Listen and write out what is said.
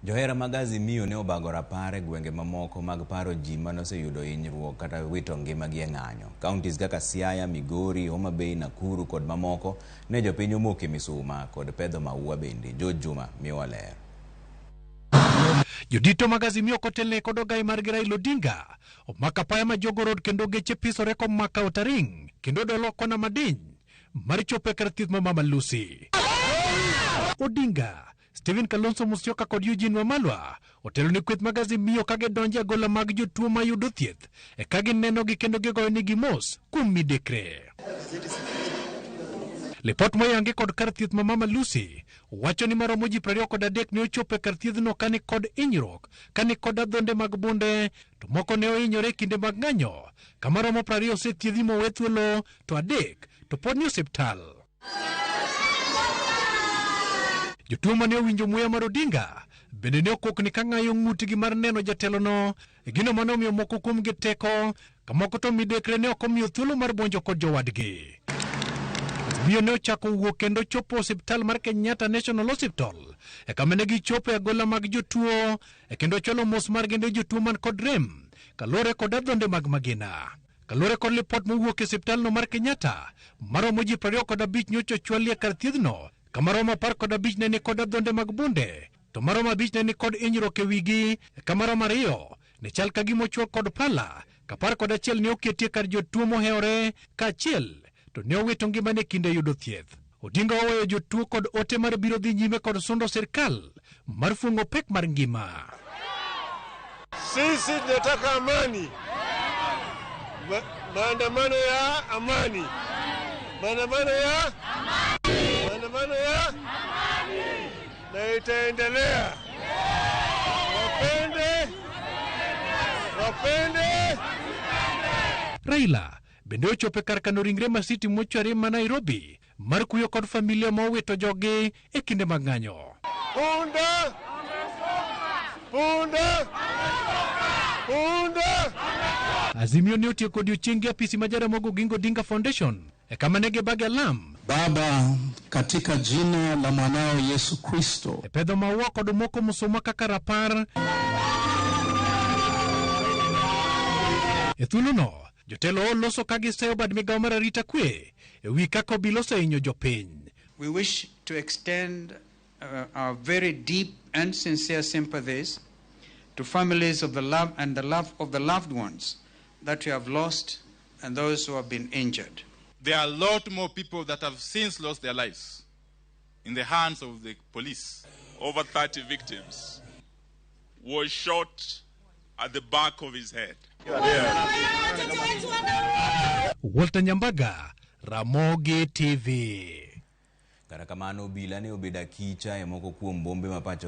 Johera mag Azimio ne obago rapar e gwenge mamoko mag paro ji manoseyudo hinyruok kata wito ngimagi e ng'anyo. Counties kaka Siaya, Migori, Homa Bay, Nakuru kod mamoko ne jopiny omoke misuma kod pedho maua bende. George Juma miyowa ler. Jodito mag Azimio kotelne kod ogai margi Raila Odinga omako apaya ma Jogo Road kendo geche pisore komaka Otaring kendo dolo kona madiny mar chopo e kar thieth ma Mama Lucy. Odinga, Stephen Kalonzo Musyoka kod Eugene Wamalwa otelo ne kweth mag Azimio ka gidonjo e gola mag jotuo mayudo thieth e ka ginenogi kendo gigoyonegi mos kuom midekre. Lipot moyangi kod kar thieth ma Mama Lucy wacho ni maromo ji 23 ne ochopo e kar thiethno kani kod hinyruok, kani kod adhonde mag bunde, to moko ne ohinyore kinde mag ng'anyo, ka maromo 20 osethiedhi mowe thuolo, to 3 to pod ni osiptal. Jotuo mane owinjo muya mar Odinga bende ne okokni ka ng'ayo ng'utgi mar neno jatelono e gino mane omiyo moko kuomgi teko, ka moko to midekre ne ok omiyo thuolo mar bonjo kod jowadgi. Azimio ne ochako wuok kendo chopo osiptal mar Kenyatta National Hospital e kama ne gichopo e gola mag jotuo e kendo cholo mos mar gende jotuo man kod rem kalore kod adhonde mag magina. Kalore kod lipot mowuok e osiptalno mar Kenyatta, maromo ji 25 nyocha ochwali e kar thiethno, ka maromo 15 ne ni kod adhonde mag bunde, to maromo 5 ne ni kod hinyruok e wigi, ka maromo 2 ne chal ka gima ochwo kod pala, ka 11 ne oketie kar jotuo mohewore, ka achiel to ne owito ngimane kinde yudo thieth. Odinga oweyo jotuo kod ote mar biro dhi nyime kod sundo sirkal mar fungo pek mar ngima. Sisi tunataka amani. Maandamano ya amani. Maandamano ya amani. Maandamano ya amani. Na itaendelea. Wapende. Raila bende ochopo e kar kano ringre Masiti Mortuary ma Nairobi mar kuyo kod familia ma owito jogi e kinde mag ng'anyo. Punda! Azimio ne otieko odiochieng' apisi ma Jaramogi Oginga Odinga Foundation e kama ne gibage alam. Baba, katika jina la mwanao Yesu Kristo, e pedho maua kod moko musuma kaka rapar. E thuolono, jotelo loso ka giseyo bad migawo mar arita kwe e wi kaka obila osehinyo jopiny. We wish to extend our very deep and sincere sympathies to families of the loved ones that we have lost and those who have been injured. There are a lot more people that have since lost their lives in the hands of the police. Over 30 victims was shot at the back of his head. Walter Nyambaga, Ramogi TV. Kata kamano obila ne obeda kicha e moko kuom bombe mapacho